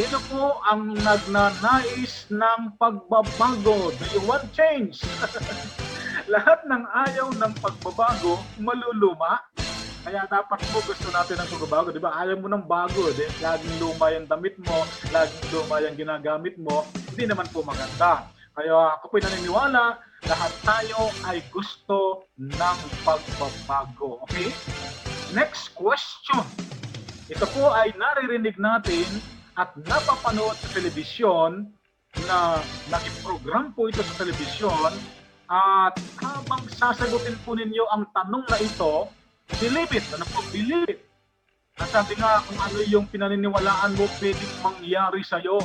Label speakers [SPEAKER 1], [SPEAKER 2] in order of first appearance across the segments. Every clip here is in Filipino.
[SPEAKER 1] Sino po ang nagnanais ng pagbabago? Do you want change? Lahat ng ayaw ng pagbabago, maluluma. Kaya dapat po gusto natin ng pagbabago, di ba? Ayaw mo ng bago, di? Laging luma yung damit mo, laging luma yung ginagamit mo, hindi naman po maganda. Kaya ako po'y naniniwala, lahat tayo ay gusto ng pagbabago. Okay? Next question. Ito po ay naririnig natin at napapanood sa telebisyon na nag-program po ito sa telebisyon at habang sasagutin po ninyo ang tanong na ito, believe it. Ano po? Believe it. Nasabi nga kung ano yung pinaniniwalaan mo pwedeng mangyari sa'yo.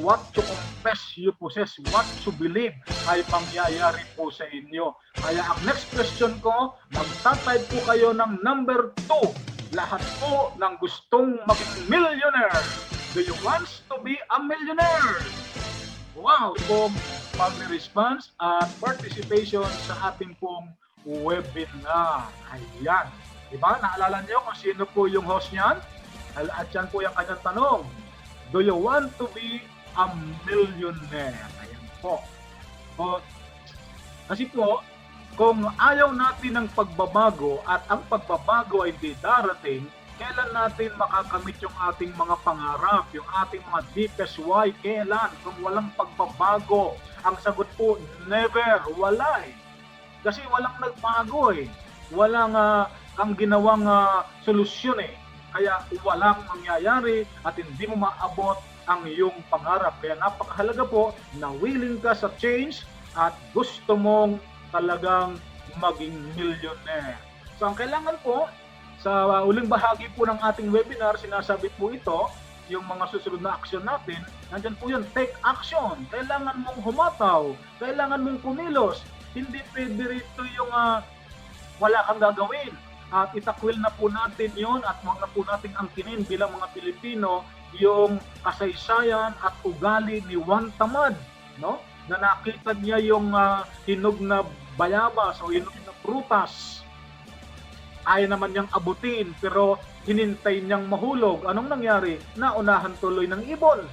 [SPEAKER 1] What you confess, you possess. What you believe ay mangyayari po sa inyo. Kaya ang next question ko, magtatype po kayo ng number 2. Lahat po ng gustong maging millionaire. Do you want to be a millionaire? Wow! Pong pag-response at participation sa ating pong webinar. Ayan. Diba? Naalala niyo kung sino po yung host niyan? At yan po yung kanyang tanong. Do you want to be a millionaire? Ayan po. O, kasi po, kung ayaw natin ng pagbabago at ang pagbabago ay hindi darating, kailan natin makakamit yung ating mga pangarap, yung ating mga deepest why? Kailan? Kung walang pagbabago. Ang sagot po, never. Wala eh. Kasi walang nagbago eh. Walang kang ginawang solusyon eh. Kaya walang mangyayari at hindi mo maabot ang iyong pangarap. Kaya napakahalaga po na willing ka sa change at gusto mong talagang maging millionaire. So ang kailangan po, sa uling bahagi po ng ating webinar, sinasabi po ito, yung mga susunod na aksyon natin, nandyan po yun, take action. Kailangan mong humataw, kailangan mong kumilos. Hindi pwede rito yung wala kang gagawin. At itakwil na po natin yon at huwag na po natin angkinin bilang mga Pilipino yung kasaysayan at ugali ni Juan Tamad, no? Na nakita niya yung hinog na bayabas o hinog na prutas. Ayaw naman niyang abutin pero hinintay niyang mahulog. Anong nangyari? Naunahan tuloy ng ibon.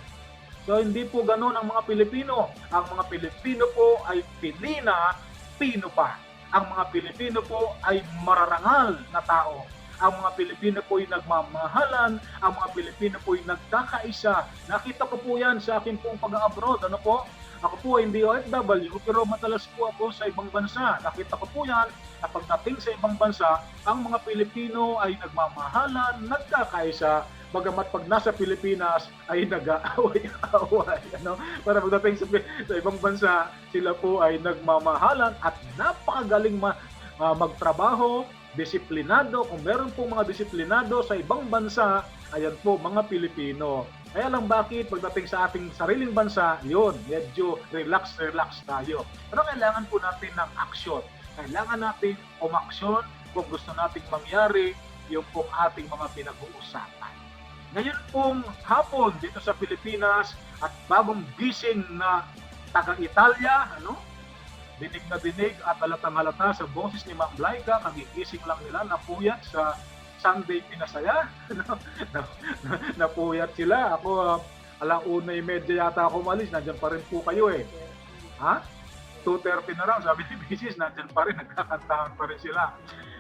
[SPEAKER 1] So hindi po ganoon ang mga Pilipino. Ang mga Pilipino po ay pilina, pino pa. Ang mga Pilipino po ay mararangal na tao. Ang mga Pilipino po ay nagmamahalan, ang mga Pilipino po ay nagkakaisa. Nakita ko po yan sa akin pong pag-abroad. Ano po? Ako po ay hindi OFW, pero madalas po ako sa ibang bansa. Nakita ko po yan na pagdating sa ibang bansa, ang mga Pilipino ay nagmamahalan, nagkakaisa, bagamat pag nasa Pilipinas ay nag-aaway-aaway. Ano? Para pagdating sa ibang bansa, sila po ay nagmamahalan at napakagaling magtrabaho, disiplinado. Kung meron po mga disiplinado sa ibang bansa, ayan po, mga Pilipino. Kaya lang bakit pagdating sa ating sariling bansa, yun, medyo relax tayo. Pero kailangan po natin ng aksyon. Kailangan natin umaksyon kung gusto nating mangyari yung pong ating mga pinag-uusapan. Ngayon pong hapon dito sa Pilipinas at bagong gising na taga-Italia, ano? Dinig na dinig at halatang-halata sa boses ni Ma'am Laika, kagigising lang nila, napuyat sa Sunday Pinasaya. Napuyat sila. Ako, 1:30 yata ako umalis, nandyan pa rin po kayo eh. Ha? 2:30 na lang, sabi ni Mrs., nandyan pa rin, nagkakantahan pa rin sila.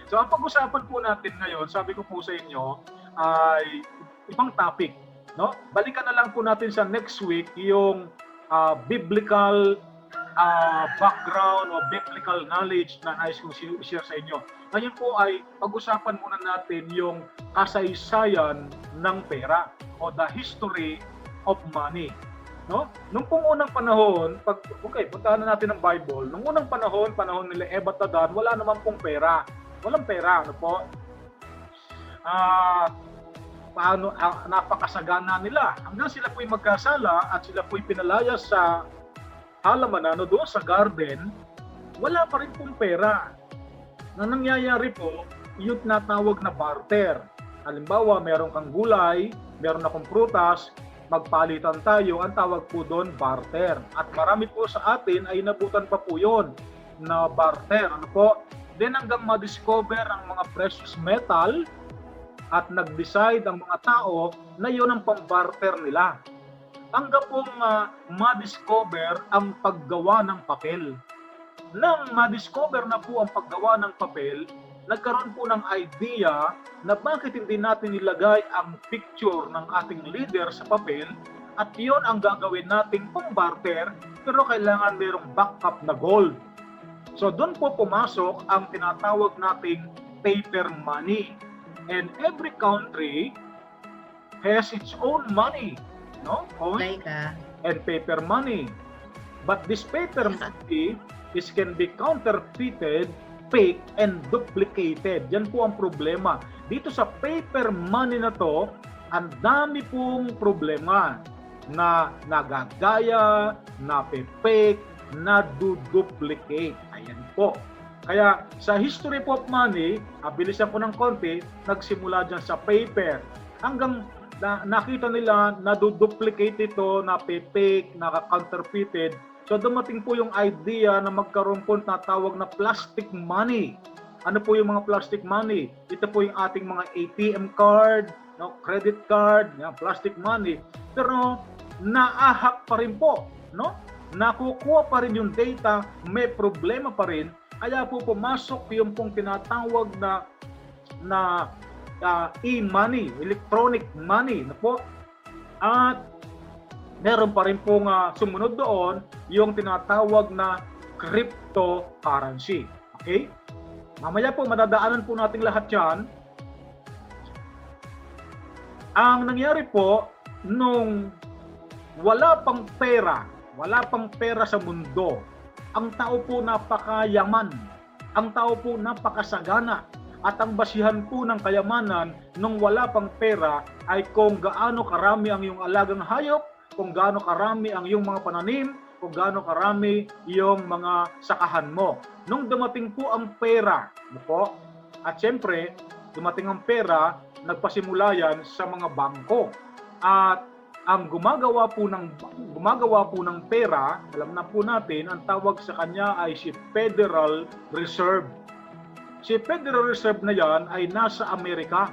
[SPEAKER 1] So ang pag-usapan po natin ngayon, sabi ko po sa inyo, ay ibang topic. No? Balikan na lang po natin sa next week yung biblical background o biblical knowledge na nais kong share sa inyo. Ngayon po ay pag-usapan muna natin yung kasaysayan ng pera o the history of money. No? Nung pong unang panahon, puntahan na natin ang Bible. Nung unang panahon nila Eva at Adan, wala naman pong pera. Walang pera, ano po? Napakasagana nila. Hanggang sila po'y magkasala at sila po'y pinalaya sa halamanan o doon sa garden, wala pa rin pong pera. Na nangyayari po, yung natawag na barter. Halimbawa, meron kang gulay, meron akong prutas, magpalitan tayo, ang tawag po doon barter. At marami po sa atin ay nabutan pa po yun na barter. Ano po? Then hanggang ma-discover ang mga precious metal at nag-decide ang mga tao na yun ang pang-barter nila. hanggang pong ma-discover ang paggawa ng papel. Nang ma-discover na po ang paggawa ng papel, nagkaroon po ng idea na bakit hindi natin ilagay ang picture ng ating leader sa papel at yon ang gagawin nating pang-barter, pero kailangan mayroong backup na gold. So doon po pumasok ang tinatawag nating paper money. And every country has its own money, no? Coin and paper money. But this paper money can be counterfeited, fake, and duplicated. Yan po ang problema. Dito sa paper money na to, ang dami pong problema na nagagaya, na-fake, na duplicate. Ayan po. Kaya sa history po of money, bilisan ko ng konti, nagsimula dyan sa paper. Hanggang nakita nila na duplicate ito, na fake, na counterfeited. So dumating po yung idea na magkaroon po na tawag na plastic money. Ano po yung mga plastic money? Ito po yung ating mga ATM card, no, credit card, yan, plastic money. Pero naahak pa rin po, no? Nakukuha pa rin yung data, may problema pa rin. Kaya po pumasok yung pong tinatawag na e-money, electronic money, na po. At meron pa rin pong sumunod doon yung tinatawag na cryptocurrency. Okay? Mamaya po madadaanan po natin lahat yan. Ang nangyari po nung wala pang pera sa mundo, ang tao po napakayaman, ang tao po napakasagana, at ang basihan po ng kayamanan nung wala pang pera ay kung gaano karami ang iyong alagang hayop, kung gaano karami ang iyong mga pananim, kung gaano karami yung mga sakahan mo. Nung dumating po ang pera, po, at siyempre, dumating ang pera, nagpasimula yan sa mga bangko. At ang gumagawa po ng pera, alam na po natin, ang tawag sa kanya ay si Federal Reserve. Si Federal Reserve na yan ay nasa Amerika.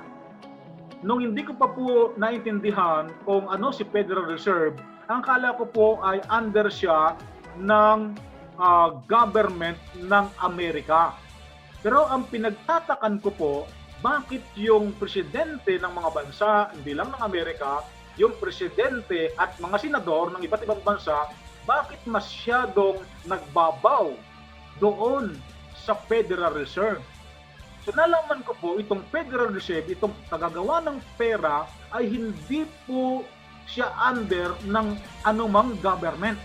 [SPEAKER 1] Nung hindi ko pa po naintindihan kung ano si Federal Reserve, ang kala ko po ay under siya ng government ng Amerika. Pero ang pinagtatakan ko po, bakit yung presidente ng mga bansa, hindi lang ng Amerika, yung presidente at mga senador ng iba't ibang bansa, bakit masyadong nagbabaw doon sa Federal Reserve? So nalaman ko po, itong Federal Reserve, itong tagagawa ng pera, ay hindi po siya under ng anumang government.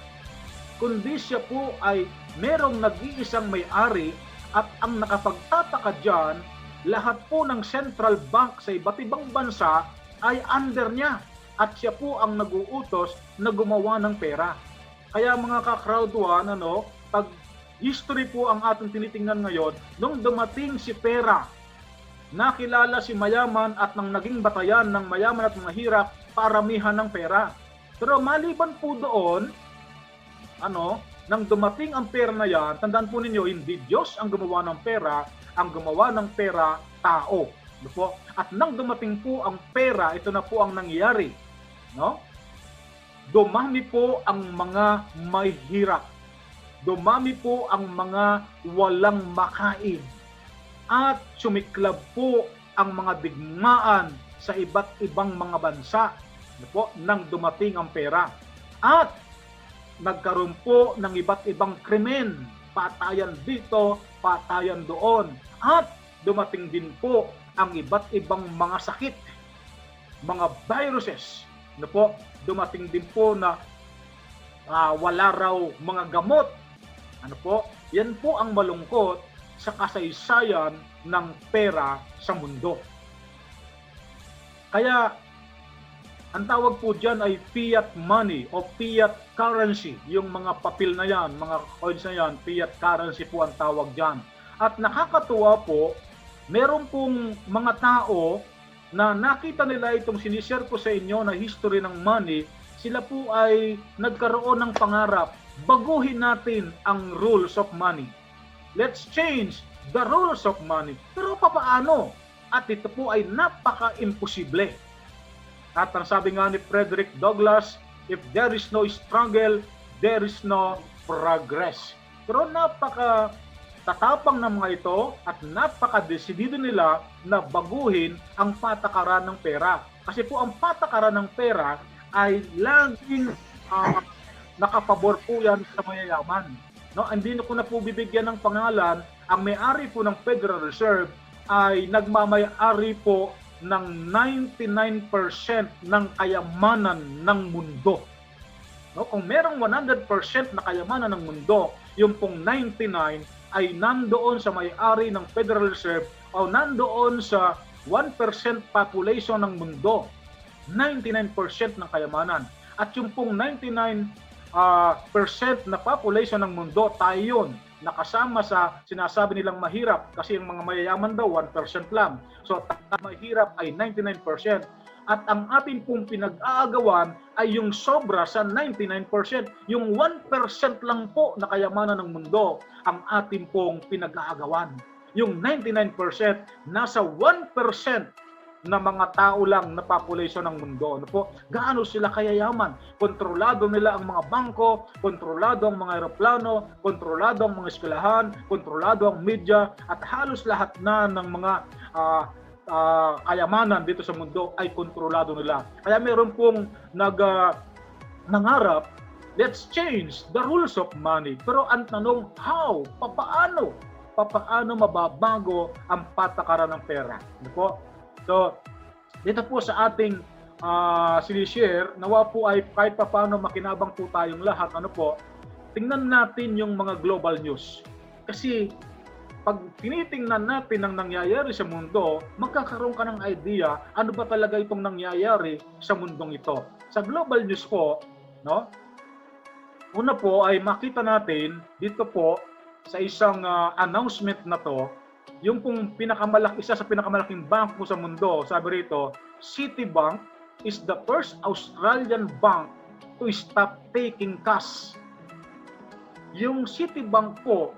[SPEAKER 1] Kundi siya po ay merong nag-iisang may-ari, at ang nakapagtataka dyan, lahat po ng central bank sa iba't ibang bansa ay under niya. At siya po ang nag-uutos na gumawa ng pera. Kaya mga ka-crowd one, pag history po ang ating tinitingnan ngayon, nung dumating si pera, nakilala si mayaman at nang naging batayan ng mayaman at mahirap, paramihan ng pera. Pero maliban po doon, nang dumating ang pera na yan, tandaan po ninyo, hindi Diyos ang gumawa ng pera, ang gumawa ng pera, tao. At nang dumating po ang pera, ito na po ang nangyayari. Dumami po ang mga mahirap. Dumami po ang mga walang makain. At sumiklab po ang mga digmaan sa iba't ibang mga bansa nang dumating ang pera. At nagkaroon po ng iba't ibang krimen, patayan dito, patayan doon. At dumating din po ang iba't ibang mga sakit, mga viruses. Dumating din po na wala raw mga gamot. Yan po ang malungkot sa kasaysayan ng pera sa mundo. Kaya ang tawag po dyan ay fiat money o fiat currency. Yung mga papel na yan, mga coins na yan, fiat currency po ang tawag dyan. At nakakatuwa po, meron pong mga tao na nakita nila itong sinishare ko sa inyo na history ng money, sila po ay nagkaroon ng pangarap, baguhin natin ang rules of money. Let's change the rules of money. Pero papaano? At ito po ay napaka-imposible. At ang sabi nga ni Frederick Douglass, If there is no struggle, there is no progress. Pero tatapang ng mga ito at napaka-desidido nila na baguhin ang patakaran ng pera. Kasi po ang patakaran ng pera ay laging nakapabor po yan sa mayayaman. No? Hindi ko na po bibigyan ng pangalan, ang may-ari po ng Federal Reserve ay nagmamay-ari po ng 99% ng kayamanan ng mundo. No? Kung merong 100% na kayamanan ng mundo, yung pong 99 ay nandoon sa may-ari ng Federal Reserve o nandoon sa 1% population ng mundo. 99% ng kayamanan. At yung pong 99% na population ng mundo, tayo yun, nakasama sa sinasabi nilang mahirap kasi yung mga mayayaman daw 1% lang. So mahirap ay 99%. At ang ating pong pinag-aagawan ay yung sobra sa 99%. Yung 1% lang po na kayamanan ng mundo ang ating pong pinag-aagawan. Yung 99% nasa 1% na mga tao lang na population ng mundo. Ano po? Gaano sila kayayaman? Kontrolado nila ang mga bangko, kontrolado ang mga eroplano, kontrolado ang mga eskwelahan, kontrolado ang media, at halos lahat na ng mga kayamanan dito sa mundo ay kontrolado nila. Kaya meron pong nangarap, let's change the rules of money. Pero ang tanong, how? Papaano? Papaano mababago ang patakaran ng pera? Ano po? So, dito po sa ating sinishare, nawa po ay kahit papaano makinabang po tayong lahat. Ano po? Tingnan natin yung mga global news. Kasi pag tinitingnan natin ang nangyayari sa mundo, magkakaroon ka ng idea ano ba talaga itong nangyayari sa mundong ito. Sa global news po, no? Una po ay makita natin dito po sa isang announcement na to, yung pong isa sa pinakamalaking bangko sa mundo, sabi rito, Citibank is the first Australian bank to stop taking cash. Yung Citibank po,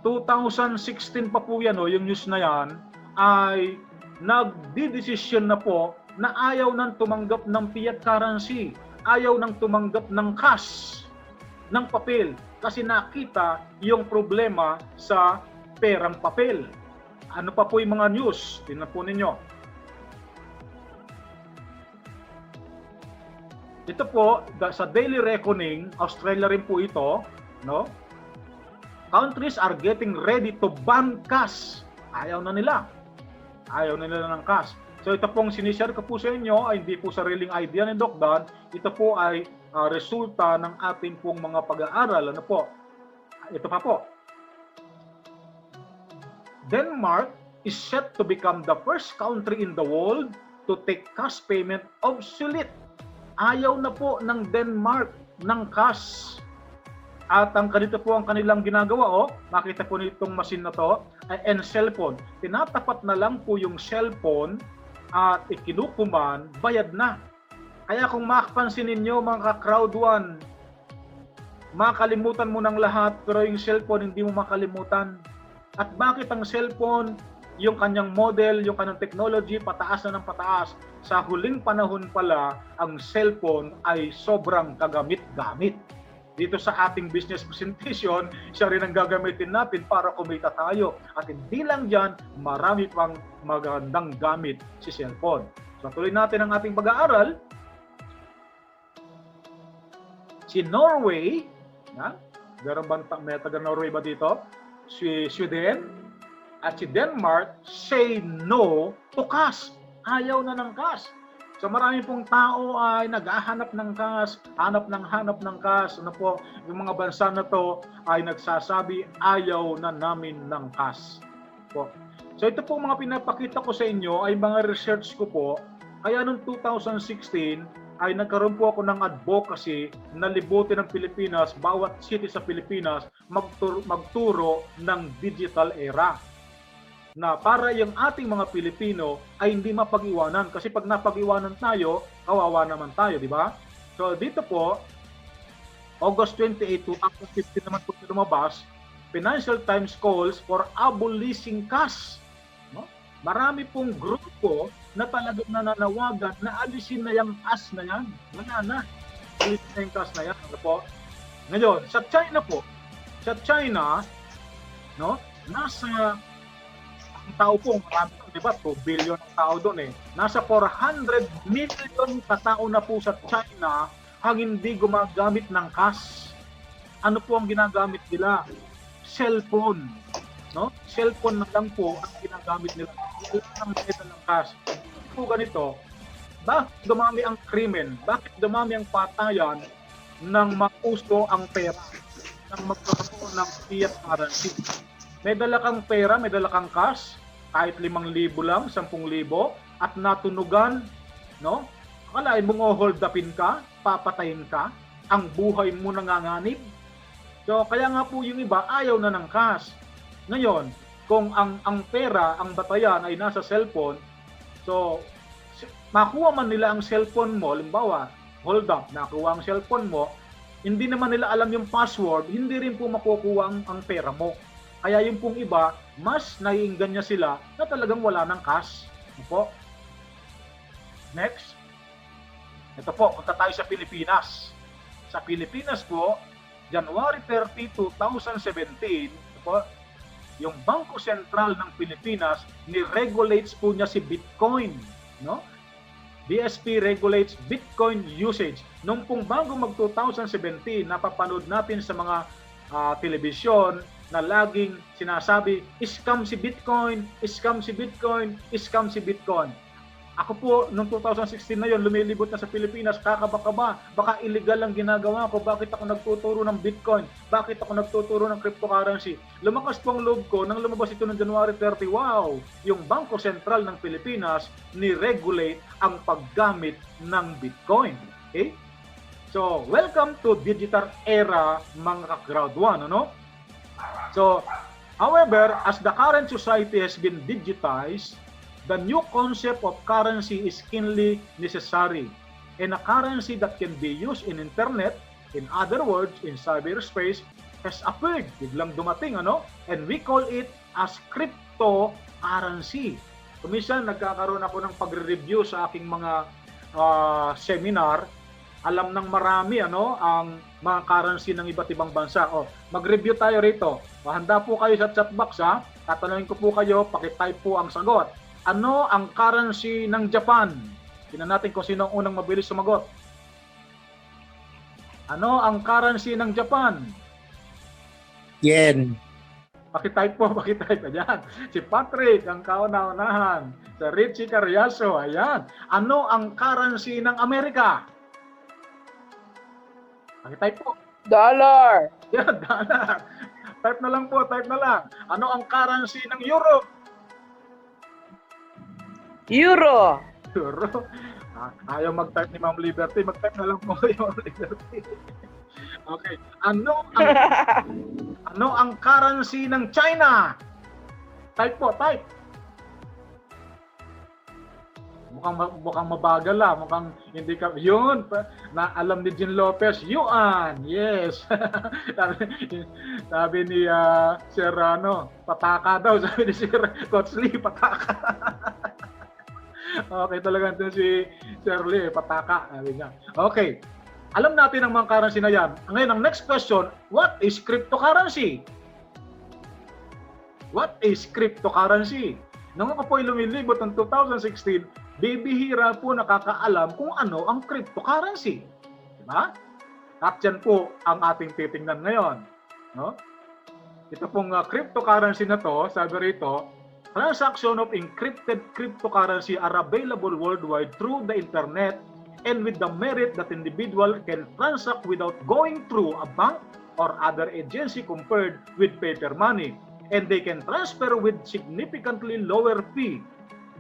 [SPEAKER 1] 2016 pa po yan, yung news na yan, ay nagdidesisyon na po na ayaw nang tumanggap ng fiat currency, ayaw nang tumanggap ng cash, ng papel, kasi nakita yung problema sa perang papel. Ano pa po yung mga news? Tingnan po ninyo. Ito po, sa Daily Reckoning, Australia rin po ito, no? Countries are getting ready to ban cash. Ayaw na nila. Ayaw na nila ng cash. So ito pong sinishare ko po sa inyo ay hindi po sariling idea ni Doc Dan. Ito po ay resulta ng ating pong mga pag-aaral. Ano po? Ito pa po. Denmark is set to become the first country in the world to take cash payment obsolete. Ayaw na po ng Denmark ng cash. At ang ganito po ang kanilang ginagawa, makita po nitong machine na to, ay cellphone. Tinatapat na lang po yung cellphone at ikinukuman, bayad na. Kaya kung makapansin ninyo mga ka-crowd one, makalimutan mo ng lahat pero yung cellphone hindi mo makalimutan. At bakit ang cellphone, yung kanyang model, yung kanyang technology, pataas na ng pataas. Sa huling panahon pala, ang cellphone ay sobrang kagamit-gamit. Dito sa ating business presentation, siya rin ang gagamitin natin para kumita tayo. At hindi lang dyan, marami pang magandang gamit si cellphone. So tuloy natin ang ating pag-aaral. Si Norway, may taga-Norway ba dito? Si Sweden at si Denmark say no to cash. Ayaw na ng cash. So marami pong tao ay naghahanap ng cash, hanap ng cash. Ano po, yung mga bansa na to ay nagsasabi ayaw na namin ng cash. Po. So ito po mga pinapakita ko sa inyo ay mga research ko po. Kaya noong 2016 ay nagkaroon po ako ng advocacy na libutin ng Pilipinas, bawat city sa Pilipinas magturo ng digital era. Na para yung ating mga Pilipino ay hindi mapag-iwanan. Kasi pag napag-iwanan tayo, kawawa naman tayo, di ba? So dito po, August 28 to August 15 naman po lumabas, Financial Times calls for abolishing cash. No? Marami pong grupo na talagang nananawagan na alisin na yung cash na yan. Wala na. Alisin na yung cash na yan. Ano po? Ngayon, sa China po, no, nasa ang tao po, marami doon, di ba? 2 billion ang tao doon eh. Nasa 400 million katao na po sa China ang hindi gumagamit ng cash. Ano po ang ginagamit nila? Cellphone. No? Cellphone na lang po ang ginagamit nila. Wala nang data ng cash. Po ganito, bakit dumami ang krimen? Bakit dumami ang patayan ng mauso ang pera? Nang magkakaroon ng fiat currency? May dala kang pera, may dala kang cash, kahit 5,000 lang, 10,000, at natunugan, no? Akalain mong hold upin ka, papatayin ka, ang buhay mo nanganganib. So, kaya nga po yung iba, ayaw na ng cash. Ngayon, kung ang pera, ang batayan ay nasa cellphone, so, makuha man nila ang cellphone mo, limbawa, hold up, nakuha ang cellphone mo, hindi naman nila alam yung password, hindi rin po makukuha ang pera mo. Kaya yung pong iba, mas naiingganya sila na talagang wala ng cash. Ito po. Next. Ito po, punta tayo sa Pilipinas. Sa Pilipinas po, January 30, 2017, ito po, yung Bangko Sentral ng Pilipinas, ni-regulates po niya si Bitcoin. No? BSP regulates Bitcoin usage. Nung pong bago mag-2017, napapanood natin sa mga telebisyon na laging sinasabi, scam si Bitcoin, scam si Bitcoin, scam si Bitcoin. Ako po, noong 2016 na yon, lumilibot na sa Pilipinas, kakaba-kaba, baka illegal ang ginagawa ko, bakit ako nagtuturo ng Bitcoin, bakit ako nagtuturo ng cryptocurrency. Lumakas po ang loob ko, nang lumabas ito noong January 30, wow, yung Bangko Sentral ng Pilipinas, ni-regulate ang paggamit ng Bitcoin. Okay? So, welcome to digital era, mga ka-Ground 1, ano? So, however, as the current society has been digitized, the new concept of currency is keenly necessary. And a currency that can be used in internet, in other words, in cyberspace, has appeared. Biglang dumating, ano? And we call it as cryptocurrency. Kuminsan, nagkakaroon ako ng pagre-review sa aking mga seminar. Alam ng marami, ano, ang mga currency ng iba't ibang bansa. O, mag-review tayo rito. Handa po kayo sa chat box, ha? Tatanungin ko po kayo, pakitype po ang sagot. Ano ang currency ng Japan? Tingnan natin kung sino ang unang mabilis sumagot. Ano ang currency ng Japan?
[SPEAKER 2] Yen.
[SPEAKER 1] Pakitype po, pakitype. Ayan. Si Patrick, ang kauna-unahan. Si Richie Carriazo, ayan. Ano ang currency ng Amerika? Pakitype po.
[SPEAKER 3] Dollar.
[SPEAKER 1] Yan, dollar. Type na lang po, type na lang. Ano ang currency ng Europe?
[SPEAKER 3] Euro.
[SPEAKER 1] Euro. Ayaw mag-type ni Ma'am Liberty. Mag-type na lang po kayo, Ma'am Liberty. Okay. Ano ang currency ng China? Type po, type. Mukhang mabagal ah. Mukhang hindi ka... Yun! Na alam ni Jean Lopez, yuan! Yes! sabi ni Sir Pataka daw. Sabi ni Sir Coach Lee, Pataka. Okay, talaga ito si Shirley, Pataka. Sabi niya. Okay. Alam natin ang mga currency na yan. Ngayon, ang next question, what is cryptocurrency? What is cryptocurrency? Nung ako po'y lumilibot ng 2016, bibihira po nakakaalam kung ano ang cryptocurrency. Diba? At yan po ang ating titingnan ngayon. No? Ito pong cryptocurrency na to, sabi rito, transaction of encrypted cryptocurrency are available worldwide through the internet and with the merit that individual can transact without going through a bank or other agency compared with paper money. And they can transfer with significantly lower fee.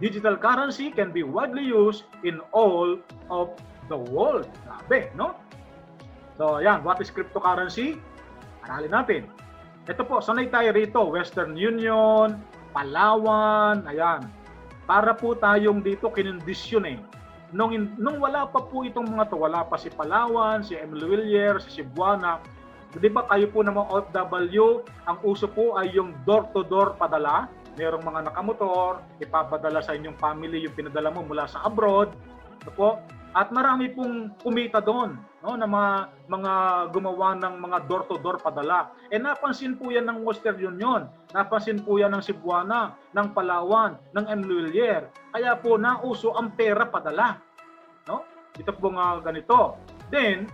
[SPEAKER 1] Digital currency can be widely used in all of the world. Grabe, no? So, yan. What is cryptocurrency? Aralin natin. Ito po, sanay tayo rito. Western Union, Palawan, ayan. Para po tayong dito kinondisyon eh. Nung wala pa po itong mga to, wala pa si Palawan, si Emilwillier, si Cebuana, di ba kayo po ng mga OFW, ang uso po ay yung door-to-door padala. merong mga nakamotor, ipapadala sa inyong family yung pinadala mo mula sa abroad. Ano po? At marami pong kumita doon, no, na mga gumawa ng mga door-to-door padala. Napansin po yan ng Western Union, napansin po yan ng Cebuana, ng Palawan, ng Enluilier. Kaya po nauso ang pera padala. No? Ito po nga ganito. Then,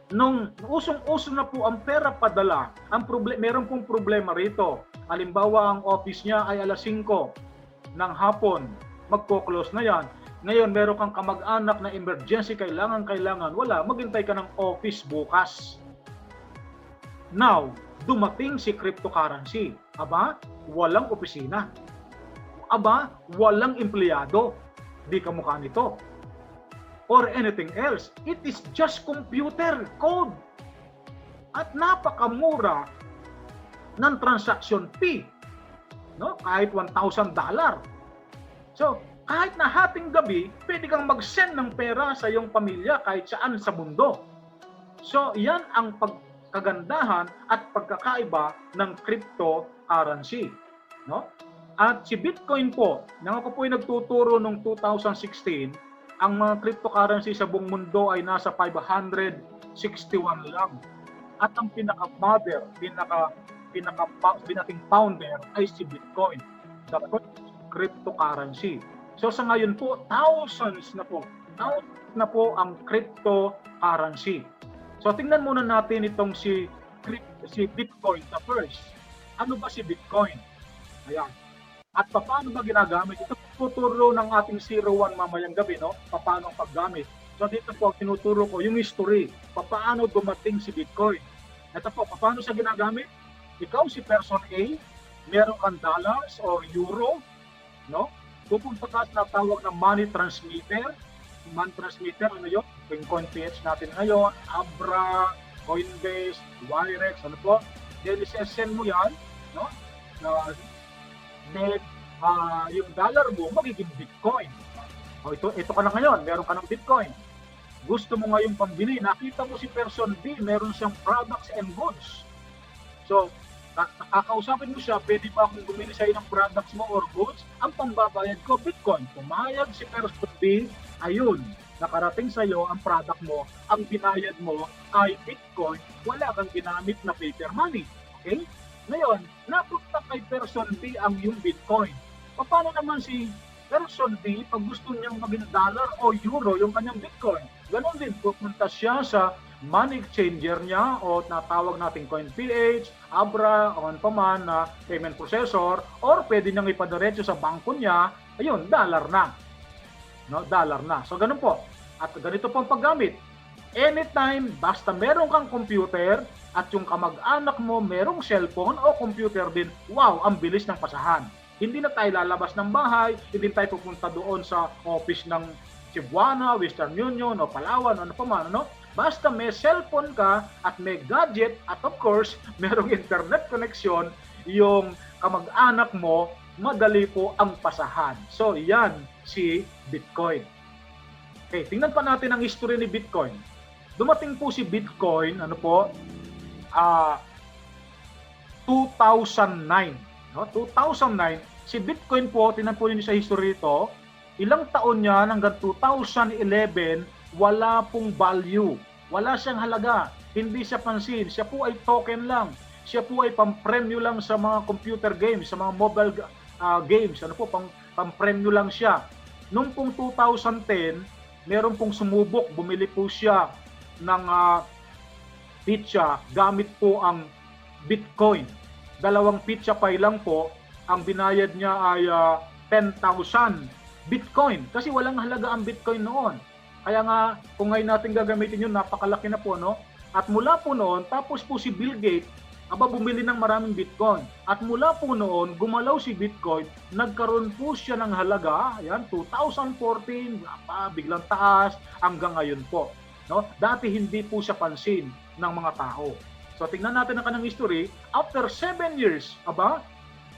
[SPEAKER 1] nung usong-uso na po ang pera padala, meron pong problema rito. Halimbawa, ang office niya ay alas 5 ng hapon, magko-close na yan. Ngayon, meron kang kamag-anak na emergency, kailangan, wala, maghintay ka ng office bukas. Now, dumating si cryptocurrency. Aba, walang opisina. Aba, walang empleyado. Di kamukha nito. Or anything else. It is just computer code. At napakamura ng transaction fee. No? Kahit $1,000. So, kahit na hating gabi, pwede kang mag-send ng pera sa iyong pamilya kahit saan sa mundo. So, yan ang pagkagandahan at pagkakaiba ng cryptocurrency. No? At si Bitcoin po, nang ako po ay nagtuturo noong 2016, ang mga cryptocurrency sa buong mundo ay nasa 561 lang. At ang pinaka-mother, pinating founder ay si Bitcoin. The cryptocurrency. So sa ngayon po, thousands na po ang cryptocurrency. So tingnan muna natin itong si Bitcoin na first. Ano ba si Bitcoin? Ayan. At paano ba ginagamit? Ito po tuturo ng ating 01 mamayang gabi, no? Paano ang paggamit. So dito po tinuturo ko yung history. Paano dumating si Bitcoin. Ito po, paano siya ginagamit? Ikaw si person A, meron kang dollars or euro, no? Pupunta ka na tawag na money transmitter. Money transmitter, ano yun? Yung CoinPH natin ngayon, Abra, Coinbase, Wirex, ano po? Then, isesend mo yan, no? Then, yung dollar mo, magiging Bitcoin. O, ito ka na ngayon, meron ka ng Bitcoin. Gusto mo ngayong pambili, nakita mo si person B, meron siyang products and goods. So, kakausapin mo siya, pwede ba akong bumili sa'yo ng products mo or goods? Ang pambabayad ko, Bitcoin. Pumayag si person B, ayun, nakarating sa'yo ang product mo, ang binayad mo ay Bitcoin, wala kang ginamit na paper money. Okay? Ngayon, napunta kay person B ang yung Bitcoin. Paano naman si person B pag gusto niyang maging dollar o euro yung kanyang Bitcoin? Ganon din, pupunta siya sa money exchanger niya o natawag nating CoinPH, Abra, o ano pa man na payment processor, or pwede niyang ipadiretso sa bangko niya, ayun, dollar na. No, dollar na. So ganun po. At ganito po ang paggamit. Anytime, basta meron kang computer at yung kamag-anak mo merong cellphone o computer din, wow, ang bilis ng pasahan. Hindi na tayo lalabas ng bahay, hindi tayo pupunta doon sa office ng Cebuana, Western Union, o Palawan, ano pa man, no? Basta may cellphone ka at may gadget at of course, merong internet connection, yung kamag-anak mo, madali po ang pasahan. So, yan si Bitcoin. Okay, tingnan pa natin ang history ni Bitcoin. Dumating po si Bitcoin, 2009. No? 2009, si Bitcoin po, tingnan po niyo sa history ito, ilang taon niya hanggang 2011, wala pong value. Wala siyang halaga. Hindi siya pansin. Siya po ay token lang. Siya po ay pampremyo lang sa mga computer games, sa mga mobile games. Ano po, pampremyo lang siya. Noong pong 2010, meron pong sumubok. Bumili po siya ng pitsa gamit po ang Bitcoin. 2 pitsa pay lang po. Ang binayad niya ay 10,000 Bitcoin. Kasi walang halaga ang Bitcoin noon. Kaya nga, kung ngayon natin gagamitin yun, napakalaki na po, no? At mula po noon, tapos po si Bill Gates, bumili ng maraming Bitcoin. At mula po noon, gumalaw si Bitcoin, nagkaroon po siya ng halaga, ayan, 2014, biglang taas, hanggang ngayon po. No? Dati hindi po siya pansin ng mga tao. So tingnan natin ang kanyang history. After 7 years,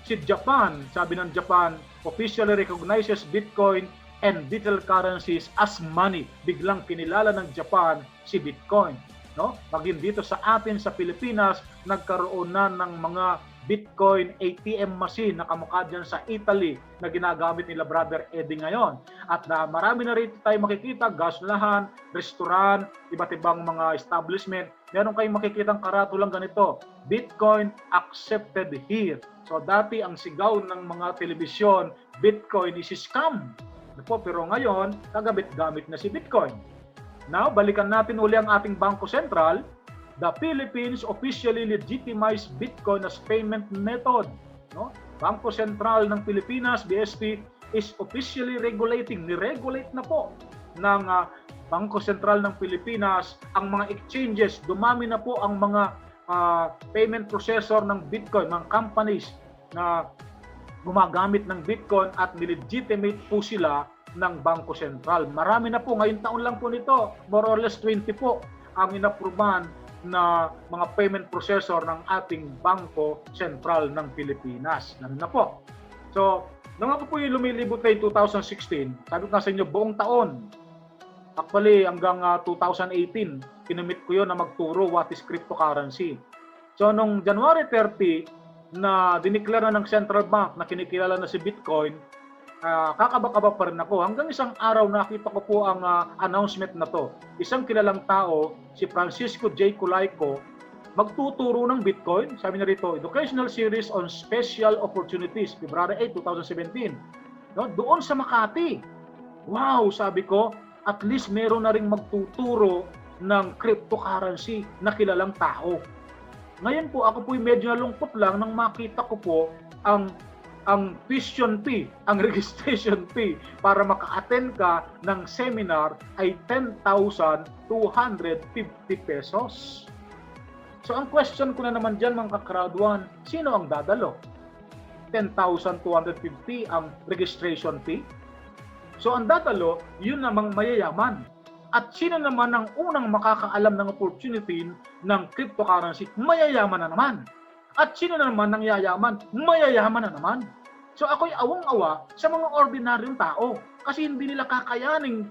[SPEAKER 1] si Japan, sabi ng Japan, officially recognizes Bitcoin and digital currencies as money. Biglang kinilala ng Japan si Bitcoin. No? Pagin dito sa atin sa Pilipinas, nagkaroon na ng mga Bitcoin ATM machine na kamukha dyan sa Italy na ginagamit nila Brother Eddie ngayon. At marami na rito tayo makikita, gasolahan, restaurant, iba't ibang mga establishment. Meron kayong makikitang karatulang ganito, Bitcoin accepted here. So dati ang sigaw ng mga telebisyon, Bitcoin is scam. Pero ngayon, kagamit-gamit na si Bitcoin. Now, balikan natin uli ang ating Bangko Sentral. The Philippines officially legitimized Bitcoin as payment method. No? Bangko Sentral ng Pilipinas, BSP, is officially regulating, ni-regulate na po ng Bangko Sentral ng Pilipinas ang mga exchanges. Dumami na po ang mga payment processor ng Bitcoin, mga companies na gumagamit ng Bitcoin at nilegitimate po sila ng Bangko Sentral. Marami na po, ngayong taon lang po nito, more or less 20 po ang inaprubahan na mga payment processor ng ating Bangko Sentral ng Pilipinas. Ganun na po. So, nung ako po yung lumilibot kay 2016, sabi ko na sa inyo, buong taon, actually hanggang 2018, kinumit ko yun na magturo what is cryptocurrency. So, nung January 30, na dineklara ng Central Bank na kinikilala na si Bitcoin, kakaba-kaba pa rin ako. Hanggang isang araw nakita ko po ang announcement na to. Isang kilalang tao, si Francisco J. Culaico, magtuturo ng Bitcoin. Sabi na rito, Educational Series on Special Opportunities, February 8, 2017. No? Doon sa Makati. Wow, sabi ko, at least meron na ring magtuturo ng cryptocurrency na kilalang tao. Ngayon po, ako po medyo nalungkot lang nang makita ko po ang tuition fee, ang registration fee para maka-attend ka ng seminar ay 10,250 pesos. So ang question ko na naman dyan mga ka-crowd one, sino ang dadalo? 10,250 ang registration fee? So ang dadalo, yun namang mayayaman. At sino naman ang unang makakaalam ng opportunity ng cryptocurrency? Mayayaman na naman. At sino na naman ang yayaman? Mayayaman na naman. So ako'y awang-awa sa mga ordinaryong tao kasi hindi nila kakayaning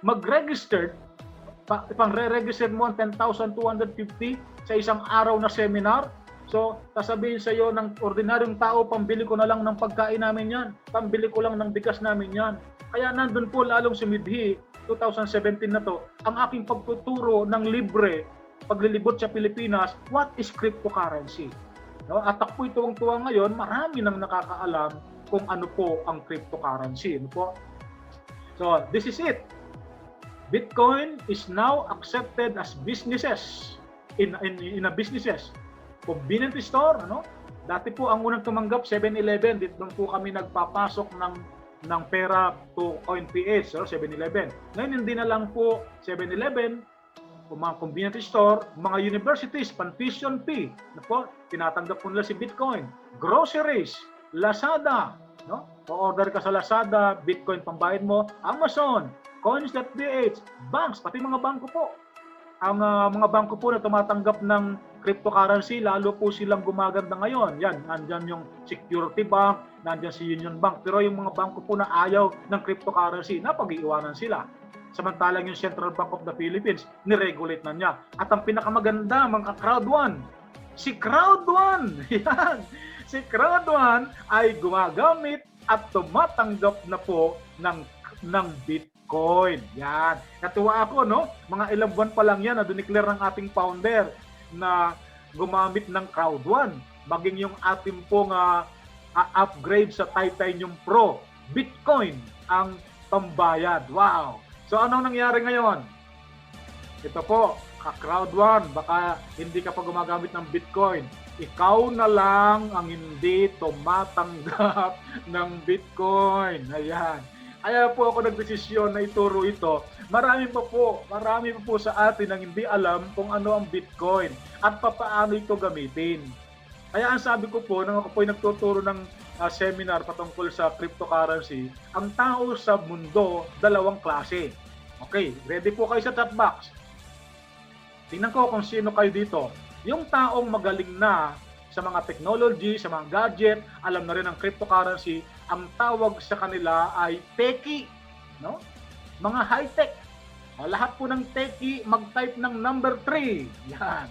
[SPEAKER 1] mag-register, pang-re-register mo ang 10,250 sa isang araw na seminar. So, sasabihin sa iyo ng ordinaryong tao, pambili ko na lang ng pagkain namin yan, pambili ko lang ng bigas namin yan. Kaya nandun po lalong sumidhi, 2017 na to, ang aking pagtuturo ng libre, paglilibot sa Pilipinas, what is cryptocurrency? No? At ako po tuwang-tuwa ngayon, marami nang nakakaalam kung ano po ang cryptocurrency. Ano po? So, this is it. Bitcoin is now accepted as businesses, in a businesses. Convenience store, ano? Dati po ang unang tumanggap 7-Eleven, dito po kami nagpapasok ng pera to ONPH, so 7-Eleven. Ngayon hindi na lang po 7-Eleven, mga convenience store, mga universities, pan-tuition fee, na po, tinatanggap po nila si Bitcoin. Groceries, Lazada, no? O-order ka sa Lazada, Bitcoin pambayad mo, Amazon, Coins.ph, banks, pati mga bangko po. Ang mga bangko po na tumatanggap ng cryptocurrency, lalo po silang gumaganda ngayon. Yan, nandyan yung Security Bank, nandyan si Union Bank. Pero yung mga bangko po na ayaw ng cryptocurrency, napag-iiwanan sila. Samantalang yung Central Bank of the Philippines, niregulate na niya. At ang pinakamaganda, mga crowd one, si crowd one, yan, si crowd one ay gumagamit at tumatanggap na po ng Bitcoin. Yan. Natuwa ako, no? Mga ilang buwan pa lang yan na dineclare ng ating founder na gumamit ng crowd one. Maging yung ating pong upgrade sa Titanium Pro, Bitcoin ang pambayad. Wow! So anong nangyari ngayon? Ito po, ka-crowd one, baka hindi ka pa gumagamit ng Bitcoin. Ikaw na lang ang hindi tumatanggap ng Bitcoin. Ayan. Kaya po ako nagdesisyon na ituro ito. Marami pa po sa atin ang hindi alam kung ano ang Bitcoin at paano ito gamitin. Kaya ang sabi ko po, nang ako po ay nagtuturo ng seminar patungkol sa cryptocurrency, ang tao sa mundo, dalawang klase. Okay, ready po kayo sa chat box. Tingnan ko kung sino kayo dito. Yung taong magaling na sa mga technology, sa mga gadget, alam na rin ang cryptocurrency, ang tawag sa kanila ay techie, no? Mga high-tech. Lahat po ng techie, mag-type ng number 3. Yan.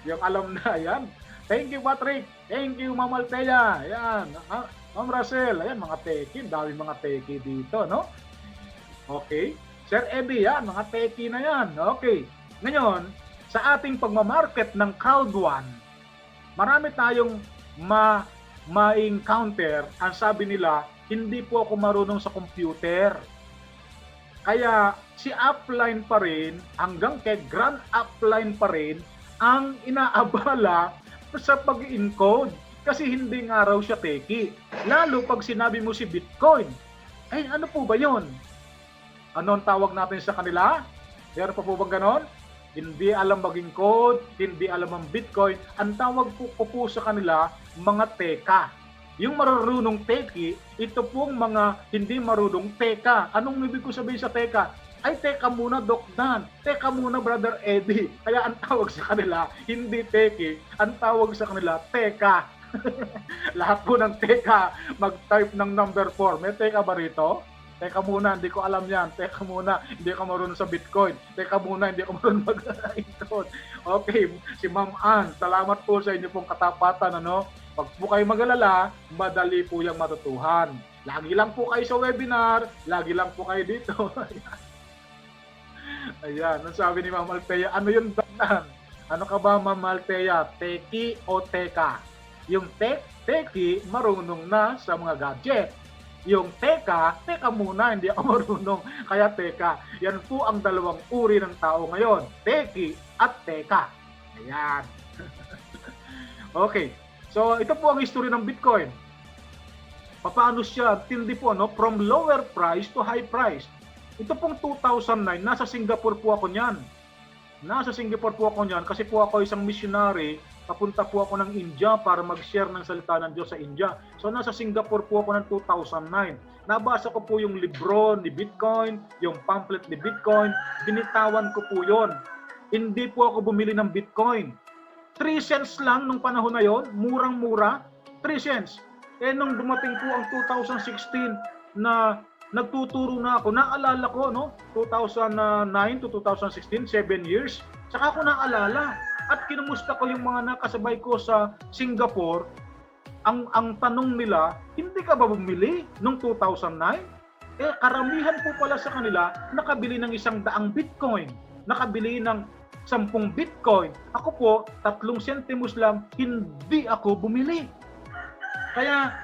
[SPEAKER 1] Yung alam na yan. Thank you, Patrick. Thank you, Ma'am Althea. Ayan. Ma'am Russell. Ayan, mga teki. Dami mga teki dito, no? Okay. Sir Eddie, yan. Mga teki na yan. Okay. Ngayon, sa ating pagmamarket ng Crowd 1, marami tayong ma-encounter. Ang sabi nila, hindi po ako marunong sa computer. Kaya si upline pa rin, hanggang kay grand upline pa rin, ang inaabala sa pag-encode. Kasi hindi nga raw siya teki. Lalo pag sinabi mo si Bitcoin. Ay, ano po ba yon? Ano ang tawag natin sa kanila? Meron pa po bang ganon? Hindi alam mag-encode, hindi alam ang Bitcoin. Ang tawag po sa kanila, mga teka. Yung marunong teki, ito pong mga hindi marunong teka. Anong ibig ko sabihin sa teka? Ay, teka muna, Doc Dan. Teka muna, Brother Eddie. Kaya ang tawag sa kanila, hindi teki. Ang tawag sa kanila, teka. Lahat po ng teka, mag-type ng number 4. May teka ba rito? Teka muna, hindi ko alam yan. Teka muna, hindi ako marunong sa Bitcoin. Teka muna, hindi ako marunong mag-encode. Okay, si Ma'am Ann, salamat po sa inyo pong katapatan. Ano? Pag po kayo mag-alala, madali po yung matutuhan. Lagi lang po kayo sa webinar, lagi lang po kayo dito. Ayan, ang sabi ni Ma'am Althea, ano yung danan? Ano ka ba, Ma'am Althea? Teki o teka? Yung teki, marunong na sa mga gadget. Yung teka muna, hindi ako marunong, kaya teka. Yan po ang dalawang uri ng tao ngayon, teki at teka. Ayan. Okay, so ito po ang history ng Bitcoin. Paano siya tindi po, no? From lower price to high price. Ito pong 2009, nasa Singapore po ako niyan. Nasa Singapore po ako niyan kasi po ako isang missionary. Papunta po ako ng India para mag-share ng salita ng Diyos sa India. So nasa Singapore po ako ng 2009. Nabasa ko po yung libro ni Bitcoin, yung pamphlet ni Bitcoin. Binitawan ko po yon. Hindi po ako bumili ng Bitcoin. 3 cents lang nung panahon na yon, murang-mura, 3 cents. Eh nung dumating po ang 2016 na nagtuturo na ako, naalala ko, no? 2009 to 2016, 7 years. Saka ako naalala. At kinumusta ko yung mga nakasabay ko sa Singapore. Ang tanong nila, hindi ka ba bumili nung 2009? Eh, karamihan po pala sa kanila, nakabili ng 100 Bitcoin. Nakabili ng 10 Bitcoin. Ako po, 3 sentimos lang, hindi ako bumili. Kaya,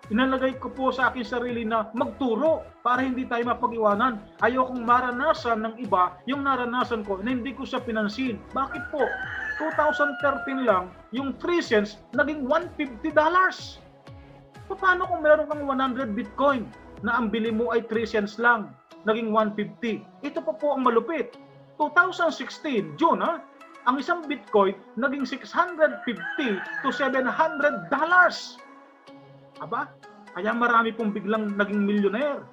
[SPEAKER 1] inalagay ko po sa akin sarili na magturo para hindi tayo mapag-iwanan. Ayokong maranasan ng iba yung naranasan ko na hindi ko siya pinansin. Bakit po? 2013 lang, yung 3 cents naging $150. Paano kung meron kang 100 Bitcoin na ang bili mo ay 3 cents lang, naging 150? Ito pa po ang malupit. 2016, June, ang isang Bitcoin naging $650 to $700. Aba, kaya marami pong biglang naging millionaire.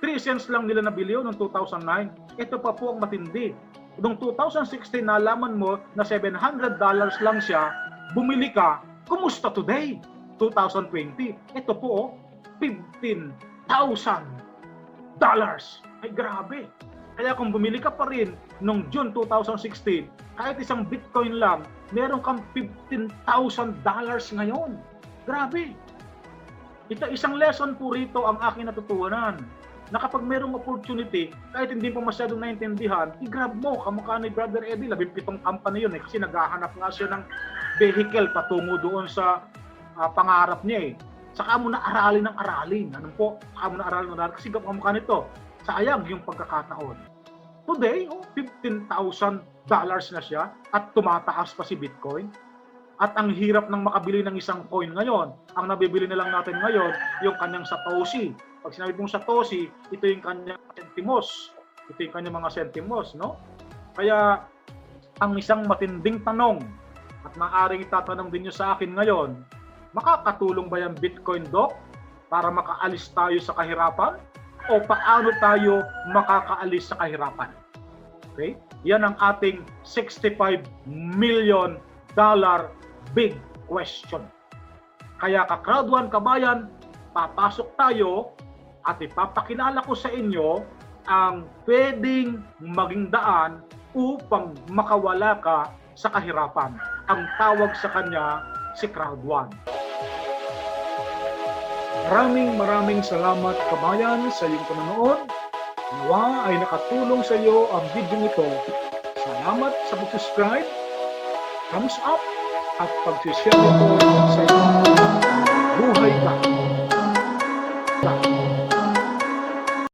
[SPEAKER 1] 3 cents lang nila nabili noong 2009. Ito pa po ang matindi. Noong 2016, nalaman mo na $700 lang siya, bumili ka, kumusta today? 2020, ito po, $15,000. Ay grabe. Kaya kung bumili ka pa rin noong June 2016, kahit isang Bitcoin lang, meron kang $15,000 ngayon. Grabe. Ito isang lesson po rito ang aking natutunan na kapag merong opportunity, kahit hindi pa masyadong naintindihan, i-grab mo. Kamukha ni Brother Eddie, 17 company yun kasi naghahanap nga siya ng vehicle patungo doon sa pangarap niya Saka mo na aralin ng aralin. Ano po? Saka mo na aralin ng aralin. Kasi kamukha nito, sayang yung pagkakataon. Today, $15,000 na siya at tumataas pa si Bitcoin. At ang hirap ng makabili ng isang coin ngayon. Ang nabibili na lang natin ngayon, yung kanyang Satoshi. Pag sinabi mong Satoshi, ito yung kanyang sentimos. Ito yung kanyang mga sentimos, no? Kaya, ang isang matinding tanong, at maaaring itatanong din nyo sa akin ngayon, makakatulong ba yung Bitcoin, Doc, para makaalis tayo sa kahirapan? O paano tayo makakaalis sa kahirapan? Okay? Yan ang ating $65 million big question. Kaya ka-Crowd 1 kabayan, papasok tayo at ipapakilala ko sa inyo ang pwedeng maging daan upang makawala ka sa kahirapan. Ang tawag sa kanya si Crowd One. Maraming salamat kabayan sa iyong panonood. Nawa ay nakatulong sa iyo ang video ito. Salamat sa pag-subscribe, thumbs up, at pag-share nito sa iyo. Buhay ka!